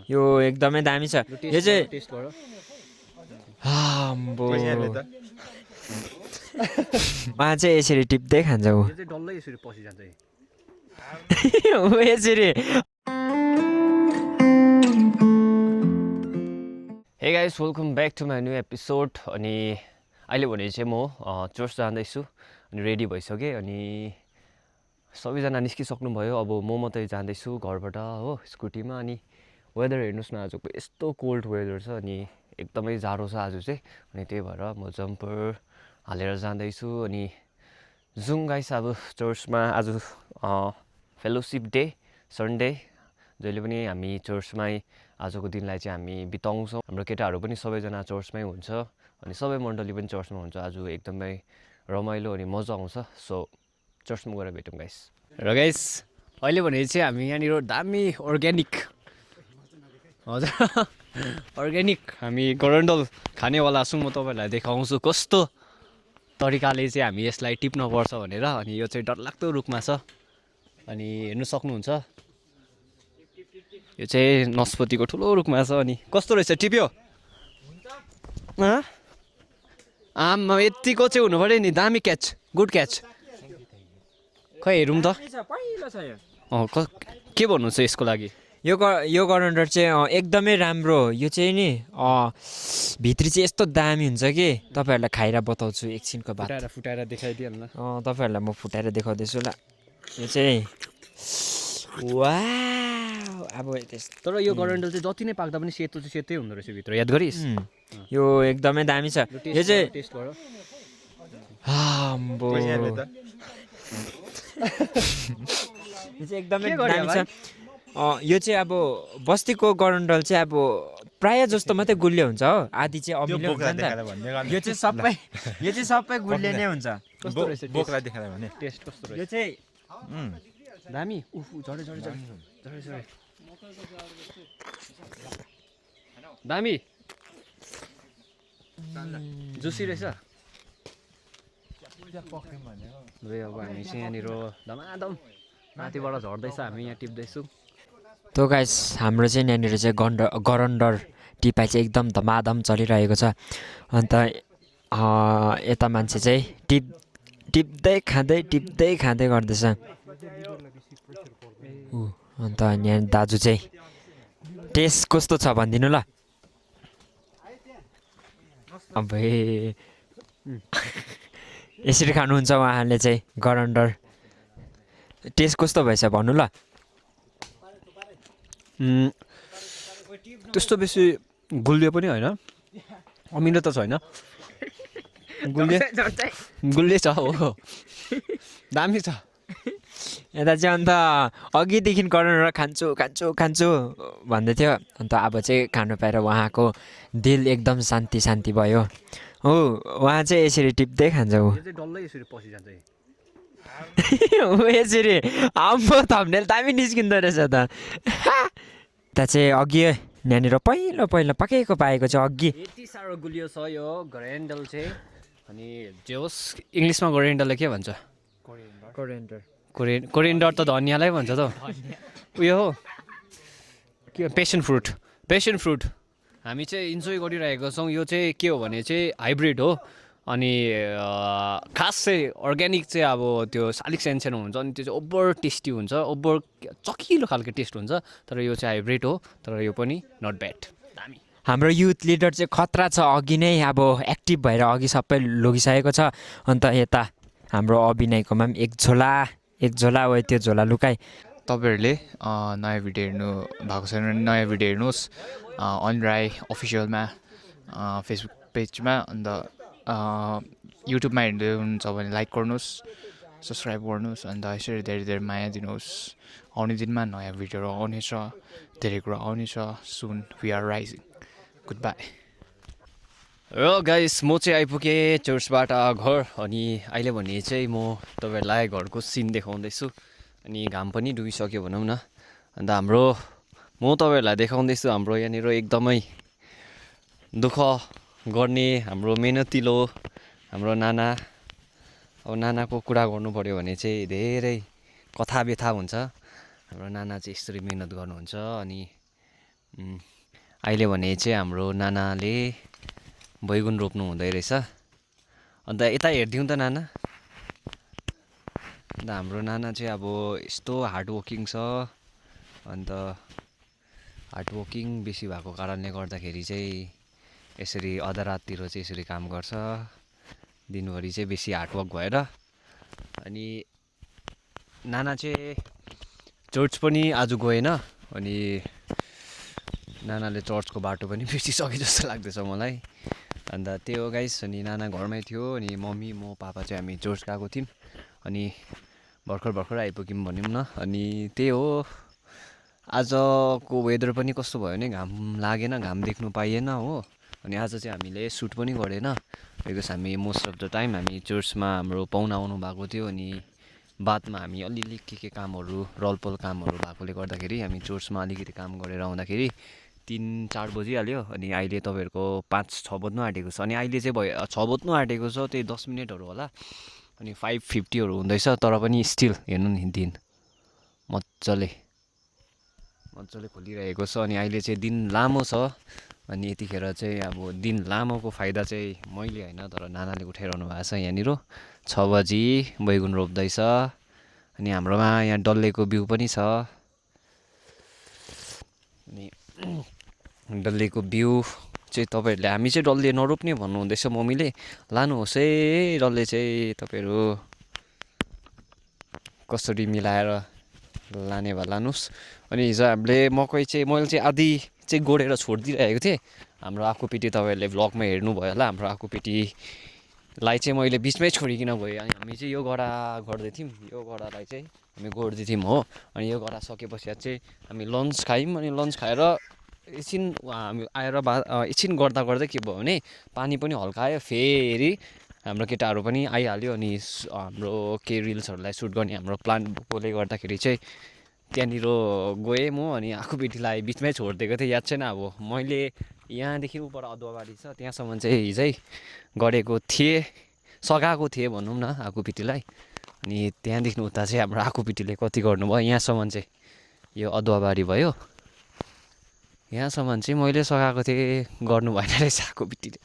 यो एकदमै दामी छ यो चाहिँ टेस्ट गर आम्बो उहाँ चाहिँ यसरी टिप्दै खान्छ ऊ यो चाहिँ डल्लै यसरी पसिजान्छ है ऊ यसरी hey guys welcome back to my new episode अनि अहिले भने चाहिँ म चर्च जाँदैछु अनि रेडी भइसकेँ अनि सबैजना निस्किसक्नुभयो अब म मात्रै जाँदैछु घरबाट हो स्कुटीमा अनि वेदर हेर्नुहोस् न आजको यस्तो कोल्ड वेदर छ अनि एकदमै जाडो छ आज चाहिँ अनि त्यही भएर म जम्पर हालेर जाँदैछु अनि जुम गाइस अब चर्चमा आज फेलोसिप डे सन्डे जहिले पनि हामी चर्चमै आजको दिनलाई चाहिँ हामी बिताउँछौँ हाम्रो केटाहरू पनि सबैजना चर्चमै हुन्छ अनि सबै मण्डली पनि चर्चमा हुन्छ आज एकदमै रमाइलो अनि मजा आउँछ सो चर्चमा गएर भेटौँ गाइस र गाइस अहिले भने चाहिँ हामी यहाँनिर दामी अर्ग्यानिक हजुर अर्ग्यानिक हामी गरन्डल खानेवाला छौँ म तपाईँहरूलाई देखाउँछु कस्तो तरिकाले चाहिँ हामी यसलाई टिप्नुपर्छ भनेर अनि यो चाहिँ डरलाग्दो रुखमा छ अनि हेर्नु सक्नुहुन्छ यो चाहिँ नस्पतिको ठुलो रुखमा छ अनि कस्तो रहेछ टिप्यो आमा यतिको चाहिँ हुनु पऱ्यो नि दामी क्याच गुड क्याच खै हेरौँ त के भन्नु छ यसको लागि यो गरन्डर चाहिँ एकदमै राम्रो यो चाहिँ नि भित्री चाहिँ यस्तो दामी हुन्छ कि तपाईँहरूलाई खाएर बताउँछु एकछिनको बाद फुटाएर देखाइदिइहाल्नु ल तपाईँहरूलाई म फुटाएर देखाउँदैछु ल यो चाहिँ वाउ अब तर यो गरन्डल चाहिँ जति नै पाक्दा पनि सेतो चाहिँ सेतै हुँदो रहेछ भित्र याद गरिस् यो एकदमै दामी छ यो चाहिँ टेस्ट गर आम्बो यो चाहिँ एकदमै दामी छ यो चाहिँ अब बस्तीको गरन्डल चाहिँ अब प्रायः जस्तो मात्रै गुलियो हुन्छ हो आधी चाहिँ अमिलो हुन्छ नि त यो चाहिँ सबै गुलियो नै हुन्छ कस्तो रहेछ बोक्रा देखाएर भने टेस्ट कस्तो यो रहेछ चाहिँ दामी उफ झरे दामी जुसी रहेछ अब हामी चाहिँ यहाँनिर धमाधम माथिबाट झर्दैछ हामी यहाँ टिप्दैछौँ तो गाइस हाम्रो चाहिँ यहाँनिर चाहिँ गरन्डर टिपाइ चाहिँ एकदम धमाधम चलिरहेको छ अन्त यता मान्छे चाहिँ टिप्दै खाँदै गर्दैछ अन्त यहाँ दाजु चाहिँ टेस्ट कस्तो छ भनिदिनु ल अब यसरी खानुहुन्छ उहाँले चाहिँ गरन्डर टेस्ट कस्तो भएछ भन्नु ल त्यस्तो बेसी गुलियो पनि होइन अमिलो त छैन गुलियो छ हो दामी छ यता चाहिँ अन्त अघिदेखि गरन्डर खान्छु भन्दै थियो अन्त अब चाहिँ खानु पाएर उहाँको दिल एकदम शान्ति भयो हो उहाँ चाहिँ यसरी टिप्दै खान्छ ऊ डल्लै यसरी पसिजान्छ है ऊ यसरी आम्बो थम्नेल दामी निस्किँदो रहेछ त त्यहाँ चाहिँ अघि यहाँनिर पहिलो पाकेको पाएको छ अघि यति साह्रो गुलियो छ यो गरेन्डल चाहिँ अनि जे होस् इङ्ग्लिसमा गरेन्डललाई के भन्छ कोरिएन्डर त धनियालाई भन्छ त उयो हो के पेसन फ्रुट हामी चाहिँ इन्जोय गरिरहेको छौँ यो चाहिँ के हो भने चाहिँ हाइब्रिड हो अनि खास चाहिँ अर्ग्यानिक चाहिँ अब त्यो अलिक सानो हुन्छ अनि त्यो चाहिँ ओभर टेस्टी हुन्छ ओभर चकिलो खालको टेस्ट हुन्छ तर यो चाहिँ हाइब्रिड हो तर यो पनि नट ब्याड दामी हाम्रो युथ लिडर चाहिँ खतरा छ अघि नै अब एक्टिभ भएर अघि सबै लगिसकेको छ अन्त यता हाम्रो अभिनयकोमा पनि एक झोला हो त्यो झोला लुकाइ तपाईँहरूले नयाँ भिडियो हेर्नु भएको छैन भने नयाँ भिडियो हेर्नुहोस् अनराई अफिसियलमा फेसबुक पेजमा अन्त युट्युबमा हेर्दै हुनुहुन्छ भने लाइक गर्नुहोस् सब्सक्राइब गर्नुहोस् अन्त यसरी धेरै माया दिनुहोस् आउने दिनमा नयाँ भिडियोहरू आउनेछ धेरै कुरा आउनेछ सुन we are rising good bye र गाइस म चाहिँ आइपुगेँ चर्चबाट घर अनि अहिले भने चाहिँ म तपाईँहरूलाई घरको सिन देखाउँदैछु अनि घाम पनि डुबिसक्यो भनौँ न अन्त म तपाईँहरूलाई देखाउँदैछु हाम्रो यहाँनिर एकदमै दुःख गर्ने हाम्रो मेहनतिलो हाम्रो नाना अब नानाको कुरा गर्नु पऱ्यो भने चाहिँ धेरै कथा व्यथा हुन्छ हाम्रो नाना चाहिँ यसरी मिहिनेत गर्नुहुन्छ अनि अहिले भने चाहिँ हाम्रो नानाले बैगुन रोप्नु हुँदै रहेछ। अन्त यता हेरिदिउँ त नाना। अन्त हाम्रो नाना चाहिँ अब यस्तो हार्डवर्किङ छ। अन्त हार्डवर्किङ बेसी भएको कारणले गर्दाखेरि चाहिँ यसरी आधा राततिर चाहिँ यसरी काम गर्छ। दिनभरि चाहिँ बेसी हार्डवर्क भएर। अनि नाना चाहिँ चर्च पनि आज गएन। अनि नानाले चर्चको बाटो पनि बिर्सिसके जस्तो लाग्दैछ मलाई। अन्त त्यही हो गाइस। अनि नाना घरमै थियो। अनि मम्मी म पापा चाहिँ हामी चर्च गएको थियौँ। अनि भर्खर आइपुग्यौँ भनौँ न। अनि त्यही हो, आजको वेदर पनि कस्तो भयो भने घाम लागेन, घाम देख्नु पाइएन हो। अनि आज चाहिँ हामीले सुट पनि गरेन बिकज हामी मोस्ट अफ द टाइम हामी चर्चमा हाम्रो पाहुना आउनु भएको थियो। अनि बादमा हामी अलिअलि के कामहरू रलपल कामहरू भएकोले गर्दाखेरि हामी चर्चमा अलिकति काम गरेर आउँदाखेरि 3-4 बजिहाल्यो। अनि अहिले तपाईँहरूको 5-6 बज्नु आँटेको छ। अनि अहिले चाहिँ भयो 6 बज्नु आँटेको छ, त्यही 10 मिनटहरू होला। अनि 5:50 हुँदैछ, तर पनि स्टिल हेर्नु नि दिन मजाले खोलिरहेको छ। अनि अहिले चाहिँ दिन लामो छ। अनि यतिखेर चाहिँ अब दिन लामोको फाइदा चाहिँ मैले होइन तर नानाले उठाइरहनु भएको छ। यहाँनिर 6 बजी बैगुन रोप्दैछ। अनि हाम्रोमा यहाँ डल्लेको बिउ पनि छ। अनि डल्लेको बिउ चाहिँ तपाईँहरूले हामी चाहिँ डल्ले नरोप्ने भन्नुहुँदैछ मम्मीले। लानुहोस् है डल्ले चाहिँ तपाईँहरू कसरी मिलाएर लाने भए लानुहोस्। अनि हिजो हामीले मकै चाहिँ मैले चाहिँ आधी चाहिँ गोडेर छोडिदिइरहेको थिएँ। हाम्रो आफूपिटी तपाईँहरूले भ्लगमा हेर्नुभयो होला। हाम्रो आफूपिटीलाई चाहिँ मैले बिचमै छोडिकन गएँ। अनि हामी चाहिँ यो गडा गर्दै थियौँ। यो गडालाई चाहिँ हामी गोड्दै थियौँ हो। अनि यो गडा सके पश्चात चाहिँ हामी लन्च खायौँ। अनि लन्च खाएर एकछिन हामी आएर एकछिन गर्दा के भयो भने पानी पनि हल्का आयो। फेरि हाम्रो केटाहरू पनि आइहाल्यो। अनि हाम्रो के रिल्सहरूलाई सुट गर्ने हाम्रो प्लान भएकोले गर्दाखेरि चाहिँ त्यहाँनिर गएँ म। अनि आफूपिटीलाई बिचमै छोडिदिएको थिएँ, याद छैन। अब मैले यहाँदेखि उपर अदुवाबारी छ त्यहाँसम्म चाहिँ हिजै गरेको थिएँ, सघाएको थिएँ भनौँ न आफूपिटीलाई। अनि त्यहाँदेखि उता चाहिँ हाम्रो आफूपिटीले कति गर्नुभयो, यहाँसम्म चाहिँ यो अदुवाबारी भयो, यहाँसम्म चाहिँ मैले सघाएको थिएँ, गर्नु भएन रहेछ आफूपिटीले।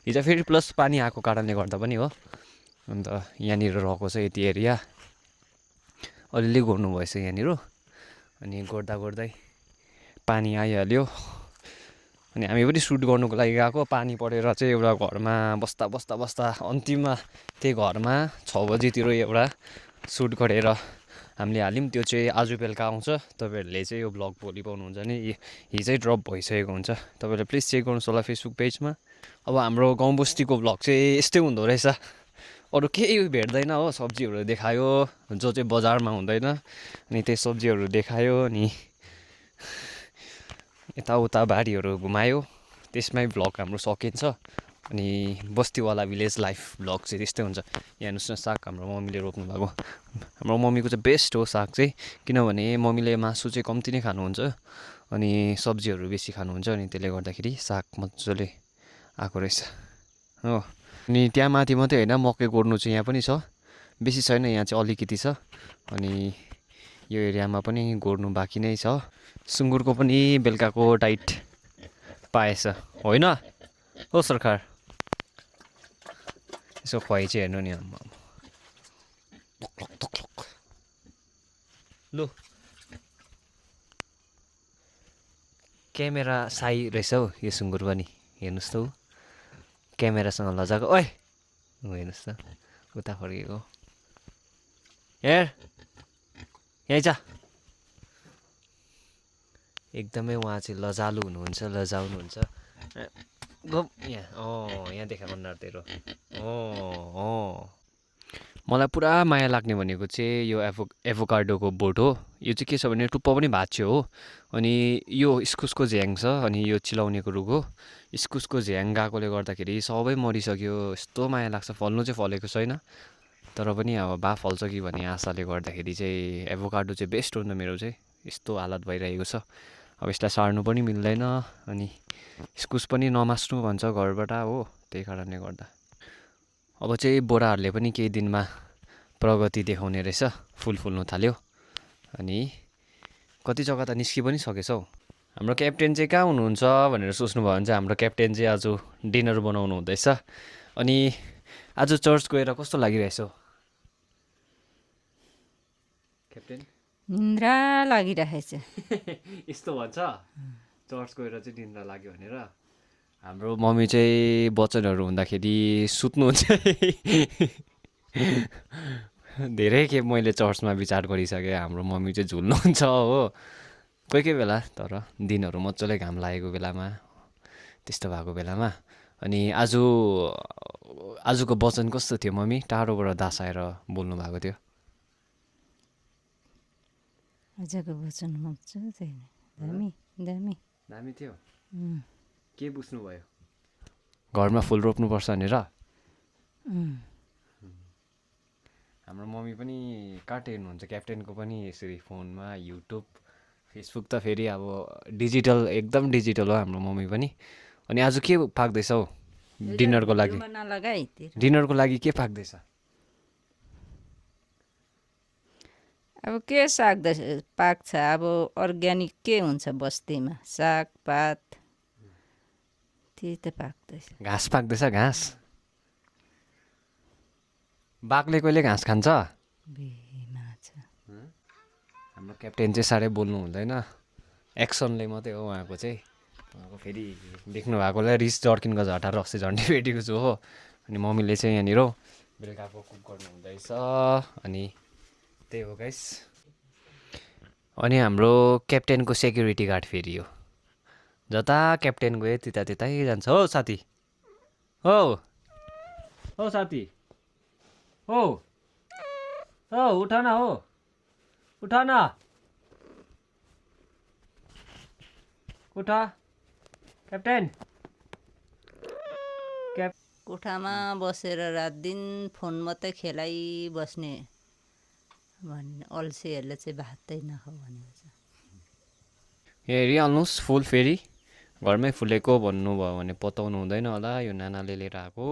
हिजो फेरि प्लस पानी आएको कारणले गर्दा पनि हो। अन्त यहाँनिर रहेको छ यति एरिया अलिअलि गोड्नु भएछ यहाँनिर। अनि गोड्दै पानी आइहाल्यो। अनि हामी पनि सुट गर्नुको लागि गएको, पानी परेर चाहिँ एउटा घरमा बस्दा अन्तिममा त्यही घरमा 6 बजीतिर एउटा सुट गरेर हामीले हाल्यौँ। त्यो चाहिँ आज बेलुका आउँछ। तपाईँहरूले चाहिँ यो भ्लग भोलि पाउनुहुन्छ भने हिजै ड्रप भइसकेको हुन्छ। तपाईँहरूले प्लिज चेक गर्नुहोस् होला फेसबुक पेजमा। अब हाम्रो गाउँ बस्तीको भ्लग चाहिँ यस्तै हुँदो रहेछ। अरू केही भेट्दैन हो। सब्जीहरू देखायो जो चाहिँ बजारमा हुँदैन। अनि त्यही सब्जीहरू देखायो। अनि यताउता बारीहरू घुमायो। त्यसमै भ्लग हाम्रो सकिन्छ। अनि बस्तीवाला भिलेज लाइफ भ्लग चाहिँ त्यस्तै हुन्छ। यहाँ हेर्नुहोस् न साग हाम्रो मम्मीले रोप्नु भएको। हाम्रो मम्मीको चाहिँ बेस्ट हो साग चाहिँ, किनभने मम्मीले मासु चाहिँ कम्ती नै खानुहुन्छ अनि सब्जीहरू बेसी खानुहुन्छ। अनि त्यसले गर्दाखेरि साग मजाले आएको रहेछ हो। अनि त्यहाँ माथि मात्रै होइन, मकै गोड्नु चाहिँ यहाँ पनि छ, बेसी छैन, यहाँ चाहिँ अलिकति छ। अनि यो एरियामा पनि गोड्नु बाँकी नै छ। सुँगुरको पनि बेलुकाको डाइट पाएछ होइन हो सरकार? यसो खुवाइ चाहिँ हेर्नु नि लु। क्यामेरा साई रहेछ हौ यो सुँगुर पनि, हेर्नुहोस् त ऊ क्यामेरासँग लजाएको। ओइ हेर्नुहोस् त उता फर्केको, हेर यहीँ छ। एकदमै उहाँ चाहिँ लजालु हुनुहुन्छ, लजाउनुहुन्छ। यहाँ यहाँ देखा अनुहार तेरो। मलाई पुरा माया लाग्ने भनेको चाहिँ यो एभोकाडोको बोट हो। यो चाहिँ के छ भने टुप्पो पनि भाँच्यो हो। अनि यो इस्कुसको झ्याङ छ। अनि यो चिलाउनेको रुख हो। इस्कुसको झ्याङ गएकोले गर्दाखेरि सबै मरिसक्यो। यस्तो माया लाग्छ। फल्नु चाहिँ फलेको छैन, तर पनि अब बा फल्छ कि भन्ने आशाले गर्दाखेरि चाहिँ एभोकाडो चाहिँ बेस्ट हो नि त मेरो चाहिँ। यस्तो हालत भइरहेको छ। अब यसलाई सार्नु पनि मिल्दैन। अनि इस्कुस पनि नमास्नु भन्छ घरबाट हो। त्यही कारणले गर्दा अब चाहिँ बोराहरूले पनि केही दिनमा प्रगति देखाउने रहेछ, फुल फुल्नु थाल्यो। अनि कति जग्गा त निस्कि पनि सकेछ हौ। हाम्रो क्याप्टेन चाहिँ कहाँ हुनुहुन्छ भनेर सोच्नुभयो भने चाहिँ हाम्रो क्याप्टेन चाहिँ आज डिनर बनाउनु हुँदैछ। अनि आज चर्च गएर कस्तो लागिरहेछ क्याप्टेन? निन्द्रा लागिरहेछ। यस्तो भन्छ चर्च गएर चाहिँ निन्द्रा लाग्यो भनेर। हाम्रो मम्मी चाहिँ वचनहरू हुँदाखेरि सुत्नुहुन्छ। धेरै खेप मैले चर्चमा विचार गरिसकेँ, हाम्रो मम्मी चाहिँ झुल्नुहुन्छ हो कोही कोही बेला, तर दिनहरू मजाले घाम लागेको बेलामा त्यस्तो भएको बेलामा। अनि आजको वचन कस्तो थियो मम्मी? टाढोबाट दासाएर बोल्नु भएको थियो। आजको वचन मजा छैन, दामी दामी दामी थियो। उम्, के बुझ्नुभयो? घरमा फुल रोप्नुपर्छ भनेर। उम्। हाम्रो मम्मी पनि काट हेर्नुहुन्छ क्याप्टेनको पनि यसरी फोनमा युट्युब फेसबुक त फेरि अब डिजिटल एकदम डिजिटल हो हाम्रो मम्मी पनि। अनि आज के पाक्दैछ हौ डिनरको लागि? भिडियोमा नलगाइ तिर। डिनरको लागि के पाक्दैछ? अब के पाक्छ, अब अर्ग्यानिक के हुन्छ बस्तीमा, सागपात त्यही त पाक्दैछ। घाँस पाक्दैछ, घाँस। बाघले कहिले घाँस खान्छ? माछा हाम्रो क्याप्टेन चाहिँ साह्रै बोल्नु हुँदैन, एक्सनले मात्रै हो उहाँको चाहिँ। उहाँको फेरि देख्नु भएकोलाई रिस जर्किनको झट्टा रक्सी झन्डै भेटेको छु हो। अनि मम्मीले चाहिँ यहाँनिर बेलुकाको कुक गर्नु हुँदैछ। अनि त्यही हो गाइस। अनि हाम्रो क्याप्टेनको सेक्युरिटी गार्ड फेरि हो, जता क्याप्टेन गयो त्यतै जान्छ। हो साथी, हो हो साथी, हो हो उठ न, हो उठ न, उठ क्याप्टेन। कोठामा बसेर रात दिन फोन मात्रै खेलाइबस्ने भन्ने अल्छीहरूले चाहिँ भातै नखाऊ भनेको छ। हेरिहाल्नुहोस् फुल फेरि घरमै फुलेको भन्नुभयो भने पताउनु हुँदैन होला, यो नानाले लिएर आएको।